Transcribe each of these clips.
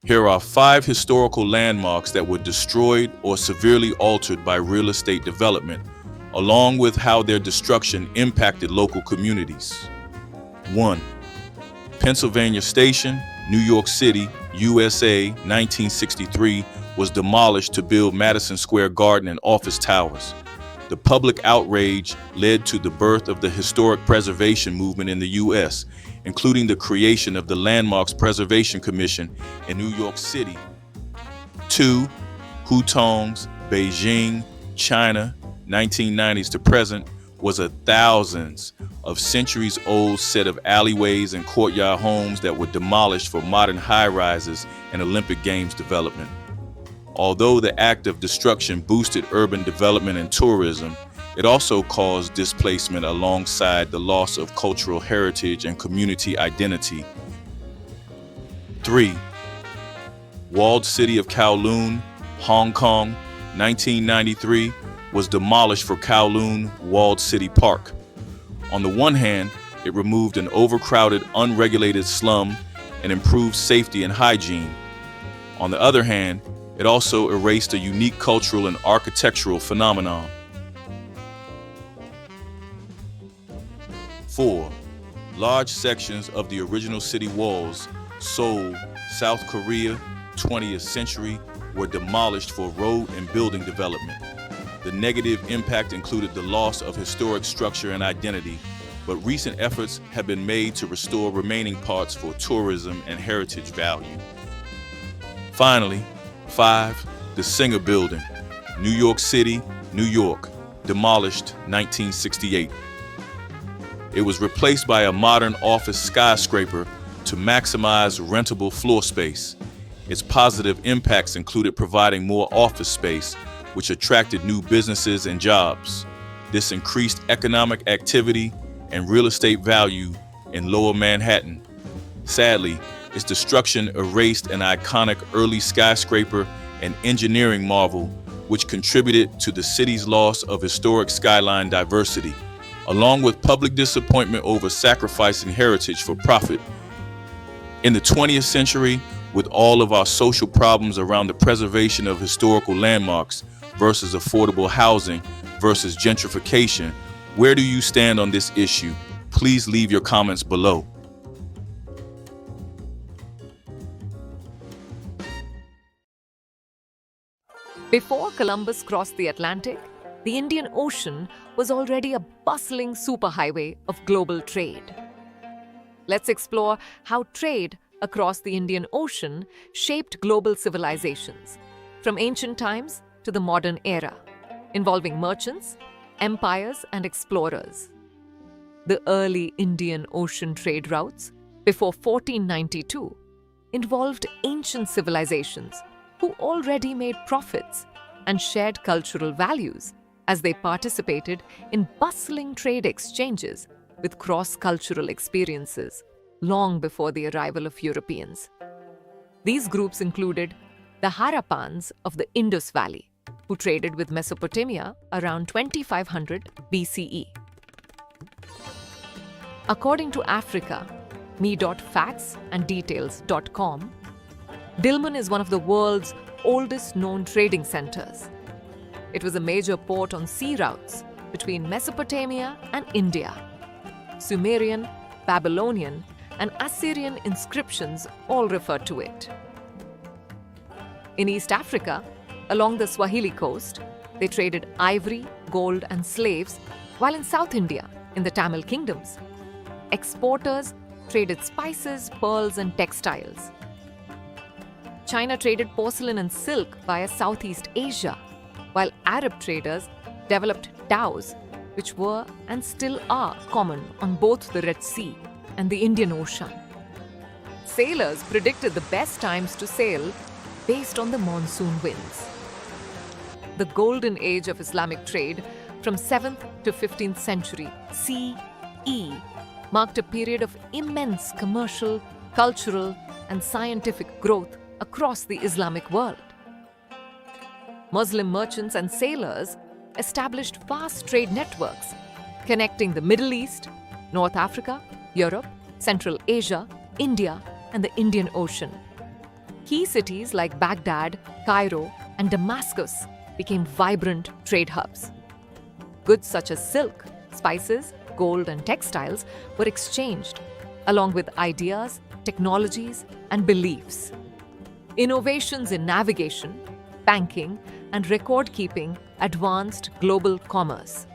Here are 5 historical landmarks that were destroyed or severely altered by real estate development, along with how their destruction impacted local communities. 1. Pennsylvania Station, New York City, USA, 1963, was demolished to build Madison Square Garden and office towers. The public outrage led to the birth of the historic preservation movement in the U.S., including the creation of the Landmarks Preservation Commission in New York City. 2. Hutongs, Beijing, China, 1990s to present, was a thousands of centuries-old set of alleyways and courtyard homes that were demolished for modern high-rises and Olympic Games development. Although the act of destruction boosted urban development and tourism, it also caused displacement alongside the loss of cultural heritage and community identity. 3. Walled city of Kowloon, Hong Kong, 1993, was demolished for Kowloon Walled City Park. On the one hand, it removed an overcrowded, unregulated slum and improved safety and hygiene. On the other hand, it also erased a unique cultural and architectural phenomenon. 4. Large sections of the original city walls, Seoul, South Korea, 20th century, were demolished for road and building development. The negative impact included the loss of historic structure and identity, but recent efforts have been made to restore remaining parts for tourism and heritage value. Finally, 5. The Singer Building, New York City, New York, demolished 1968. It was replaced by a modern office skyscraper to maximize rentable floor space. Its positive impacts included providing more office space, which attracted new businesses and jobs. This increased economic activity and real estate value in Lower Manhattan. Sadly, its destruction erased an iconic early skyscraper and engineering marvel, which contributed to the city's loss of historic skyline diversity. Along with public disappointment over sacrificing heritage for profit. In the 20th century, with all of our social problems around the preservation of historical landmarks versus affordable housing versus gentrification, where do you stand on this issue? Please leave your comments below. Before Columbus crossed the Atlantic, the Indian Ocean was already a bustling superhighway of global trade. Let's explore how trade across the Indian Ocean shaped global civilizations, from ancient times to the modern era, involving merchants, empires, and explorers. The early Indian Ocean trade routes, before 1492, involved ancient civilizations who already made profits and shared cultural values as they participated in bustling trade exchanges with cross-cultural experiences long before the arrival of Europeans. These groups included the Harappans of the Indus Valley, who traded with Mesopotamia around 2500 BCE. According to Africa, me.factsanddetails.com, Dilmun is one of the world's oldest known trading centers. It was a major port on sea routes between Mesopotamia and India. Sumerian, Babylonian, and Assyrian inscriptions all refer to it. In East Africa, along the Swahili coast, they traded ivory, gold, and slaves, while in South India, in the Tamil kingdoms, exporters traded spices, pearls, and textiles. China traded porcelain and silk via Southeast Asia, while Arab traders developed dhows, which were and still are common on both the Red Sea and the Indian Ocean. Sailors predicted the best times to sail based on the monsoon winds. The golden age of Islamic trade from 7th to 15th century CE marked a period of immense commercial, cultural, and scientific growth across the Islamic world. Muslim merchants and sailors established vast trade networks connecting the Middle East, North Africa, Europe, Central Asia, India, and the Indian Ocean. Key cities like Baghdad, Cairo, and Damascus became vibrant trade hubs. Goods such as silk, spices, gold, and textiles were exchanged, along with ideas, technologies, and beliefs. Innovations in navigation, banking, and record-keeping advanced global commerce.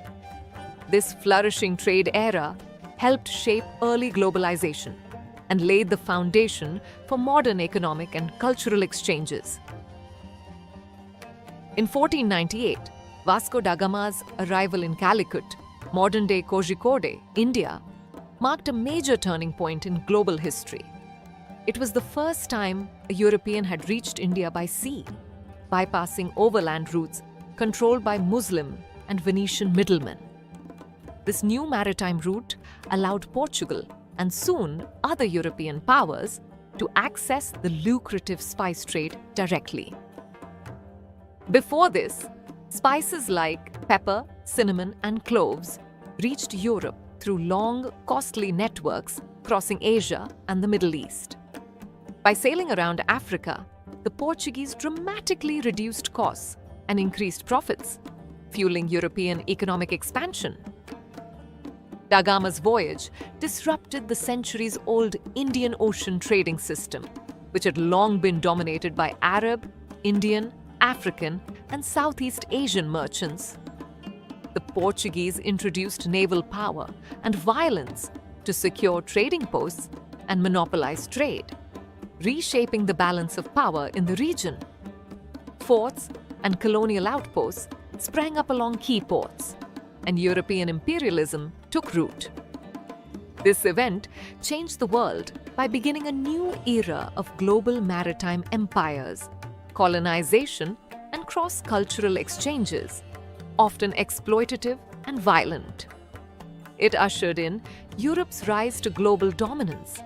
This flourishing trade era helped shape early globalization and laid the foundation for modern economic and cultural exchanges. In 1498, Vasco da Gama's arrival in Calicut, modern-day Kozhikode, India, marked a major turning point in global history. It was the first time a European had reached India by sea, bypassing overland routes controlled by Muslim and Venetian middlemen. This new maritime route allowed Portugal and soon other European powers to access the lucrative spice trade directly. Before this, spices like pepper, cinnamon, and cloves reached Europe through long, costly networks crossing Asia and the Middle East. By sailing around Africa, the Portuguese dramatically reduced costs and increased profits, fueling European economic expansion. Da Gama's voyage disrupted the centuries-old Indian Ocean trading system, which had long been dominated by Arab, Indian, African, and Southeast Asian merchants. The Portuguese introduced naval power and violence to secure trading posts and monopolize trade, reshaping the balance of power in the region. Forts and colonial outposts sprang up along key ports, and European imperialism took root. This event changed the world by beginning a new era of global maritime empires, colonization, and cross-cultural exchanges, often exploitative and violent. It ushered in Europe's rise to global dominance,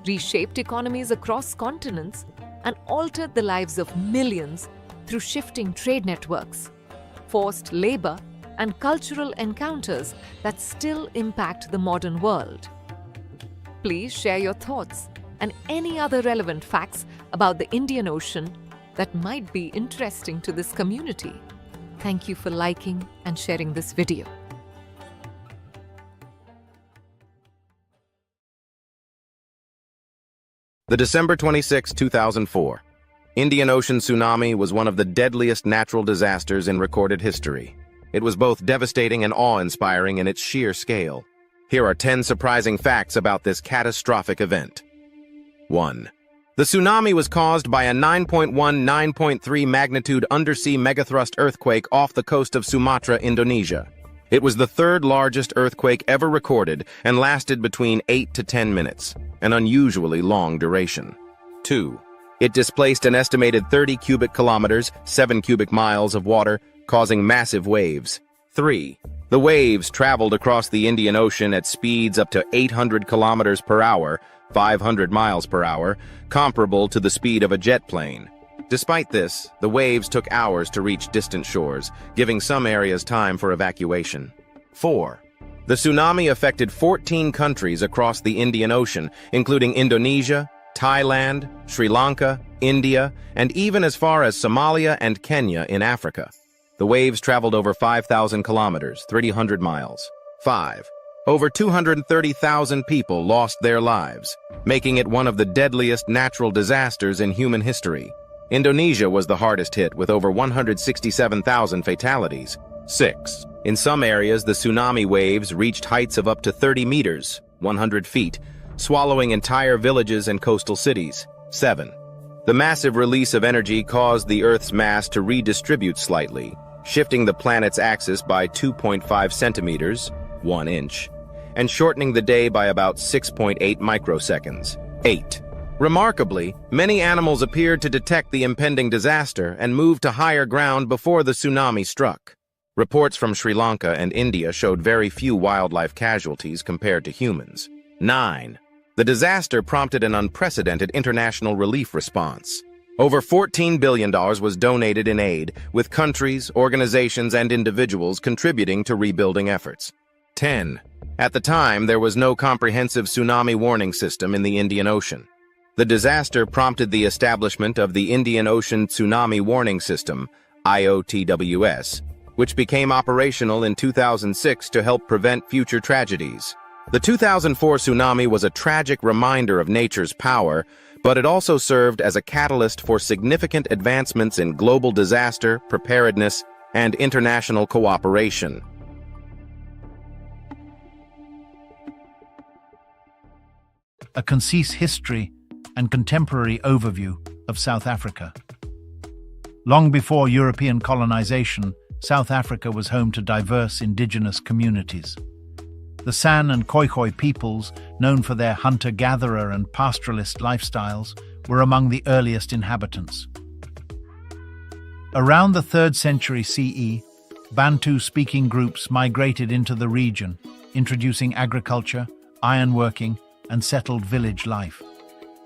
reshaped economies across continents, and altered the lives of millions through shifting trade networks, forced labor, and cultural encounters that still impact the modern world. Please share your thoughts and any other relevant facts about the Indian Ocean that might be interesting to this community. Thank you for liking and sharing this video. The December 26, 2004. Indian Ocean tsunami was one of the deadliest natural disasters in recorded history. It was both devastating and awe-inspiring in its sheer scale. Here are 10 surprising facts about this catastrophic event. 1. The tsunami was caused by a 9.1-9.3 magnitude undersea megathrust earthquake off the coast of Sumatra, Indonesia. It was the third largest earthquake ever recorded and lasted between 8 to 10 minutes, an unusually long duration. 2. It displaced an estimated 30 cubic kilometers, 7 cubic miles of water, causing massive waves. 3. The waves traveled across the Indian Ocean at speeds up to 800 kilometers per hour, 500 miles per hour, comparable to the speed of a jet plane. Despite this, the waves took hours to reach distant shores, giving some areas time for evacuation. 4. The tsunami affected 14 countries across the Indian Ocean, including Indonesia, Thailand, Sri Lanka, India, and even as far as Somalia and Kenya in Africa. The waves traveled over 5,000 kilometers, 300 miles. 5. Over 230,000 people lost their lives, making it one of the deadliest natural disasters in human history. Indonesia was the hardest hit, with over 167,000 fatalities. 6. In some areas, the tsunami waves reached heights of up to 30 meters, 100 feet, swallowing entire villages and coastal cities. 7. The massive release of energy caused the Earth's mass to redistribute slightly, shifting the planet's axis by 2.5 centimeters, 1 inch, and shortening the day by about 6.8 microseconds. 8. Remarkably, many animals appeared to detect the impending disaster and moved to higher ground before the tsunami struck. Reports from Sri Lanka and India showed very few wildlife casualties compared to humans. 9. The disaster prompted an unprecedented international relief response. Over $14 billion was donated in aid, with countries, organizations, and individuals contributing to rebuilding efforts. 10. At the time, there was no comprehensive tsunami warning system in the Indian Ocean. The disaster prompted the establishment of the Indian Ocean Tsunami Warning System, IOTWS, which became operational in 2006 to help prevent future tragedies. The 2004 tsunami was a tragic reminder of nature's power, but it also served as a catalyst for significant advancements in global disaster, preparedness, and international cooperation. A concise history and contemporary overview of South Africa. Long before European colonization, South Africa was home to diverse indigenous communities. The San and Khoikhoi peoples, known for their hunter-gatherer and pastoralist lifestyles, were among the earliest inhabitants. Around the 3rd century CE, Bantu-speaking groups migrated into the region, introducing agriculture, ironworking, and settled village life.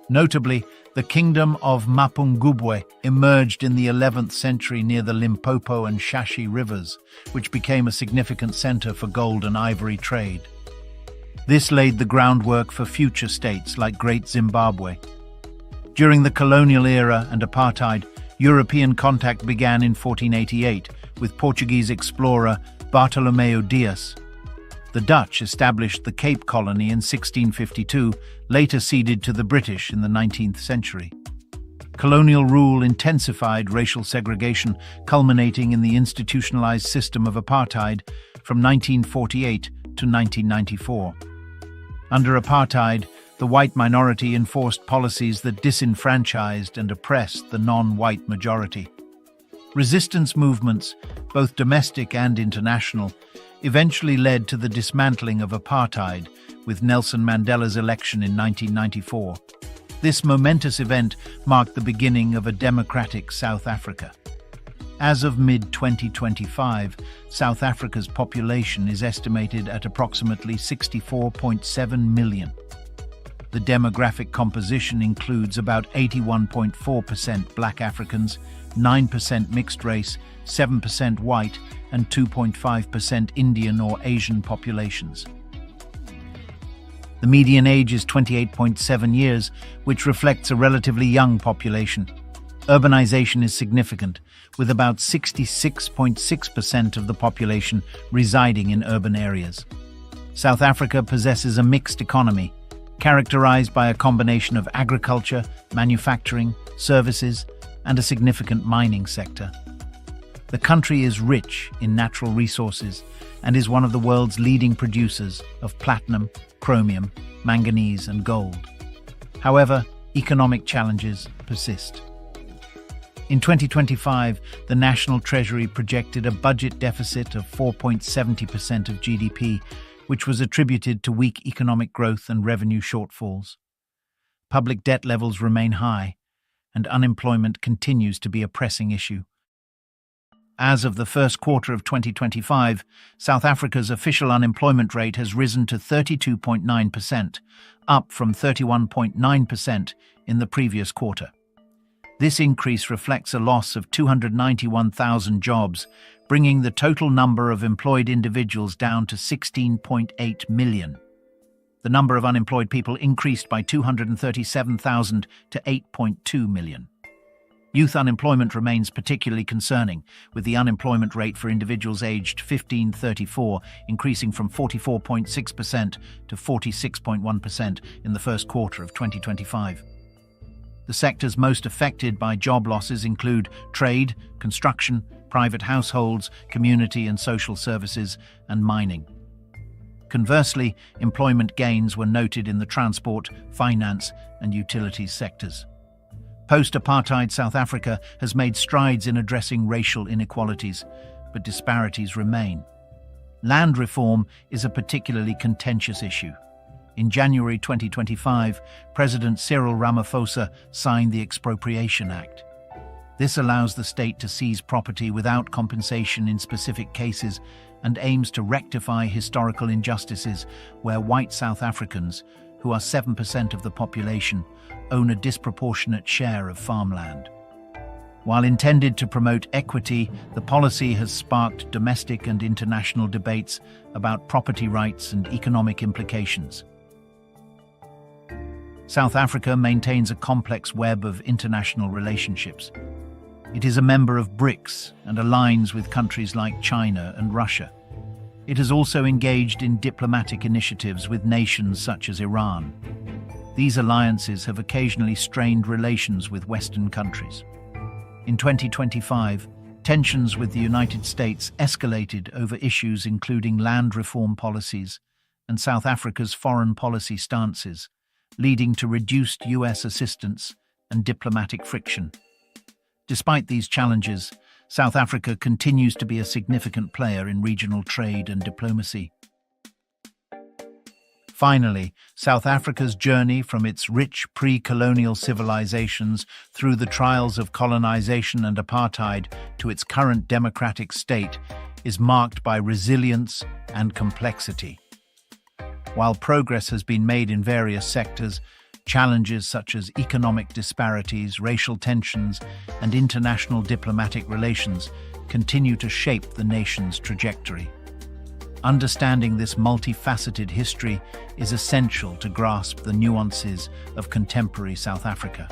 Notably, the kingdom of Mapungubwe emerged in the 11th century near the Limpopo and Shashi rivers, which became a significant center for gold and ivory trade. This laid the groundwork for future states like Great Zimbabwe. During the colonial era and apartheid, European contact began in 1488 with Portuguese explorer Bartolomeu Dias. The Dutch established the Cape Colony in 1652, later ceded to the British in the 19th century. Colonial rule intensified racial segregation, culminating in the institutionalized system of apartheid from 1948 to 1994. Under apartheid, the white minority enforced policies that disenfranchised and oppressed the non-white majority. Resistance movements, both domestic and international, eventually led to the dismantling of apartheid, with Nelson Mandela's election in 1994. This momentous event marked the beginning of a democratic South Africa. As of mid-2025, South Africa's population is estimated at approximately 64.7 million. The demographic composition includes about 81.4% Black Africans, 9% mixed race, 7% white, and 2.5% Indian or Asian populations. The median age is 28.7 years, which reflects a relatively young population. Urbanization is significant, with about 66.6% of the population residing in urban areas. South Africa possesses a mixed economy, characterized by a combination of agriculture, manufacturing, services, and a significant mining sector. The country is rich in natural resources and is one of the world's leading producers of platinum, chromium, manganese, and gold. However, economic challenges persist. In 2025, the National Treasury projected a budget deficit of 4.70% of GDP, which was attributed to weak economic growth and revenue shortfalls. Public debt levels remain high, and unemployment continues to be a pressing issue. As of the first quarter of 2025, South Africa's official unemployment rate has risen to 32.9%, up from 31.9% in the previous quarter. This increase reflects a loss of 291,000 jobs, bringing the total number of employed individuals down to 16.8 million. The number of unemployed people increased by 237,000 to 8.2 million. Youth unemployment remains particularly concerning, with the unemployment rate for individuals aged 15-34 increasing from 44.6% to 46.1% in the first quarter of 2025. The sectors most affected by job losses include trade, construction, private households, community and social services, and mining. Conversely, employment gains were noted in the transport, finance, and utilities sectors. Post-apartheid South Africa has made strides in addressing racial inequalities, but disparities remain. Land reform is a particularly contentious issue. In January 2025, President Cyril Ramaphosa signed the Expropriation Act. This allows the state to seize property without compensation in specific cases and aims to rectify historical injustices where white South Africans, who are 7% of the population, own a disproportionate share of farmland. While intended to promote equity, the policy has sparked domestic and international debates about property rights and economic implications. South Africa maintains a complex web of international relationships. It is a member of BRICS and aligns with countries like China and Russia. It has also engaged in diplomatic initiatives with nations such as Iran. These alliances have occasionally strained relations with Western countries. In 2025, tensions with the United States escalated over issues including land reform policies and South Africa's foreign policy stances, leading to reduced US assistance and diplomatic friction. Despite these challenges, South Africa continues to be a significant player in regional trade and diplomacy. Finally, South Africa's journey from its rich pre-colonial civilizations through the trials of colonization and apartheid to its current democratic state is marked by resilience and complexity. While progress has been made in various sectors, challenges such as economic disparities, racial tensions, and international diplomatic relations continue to shape the nation's trajectory. Understanding this multifaceted history is essential to grasp the nuances of contemporary South Africa.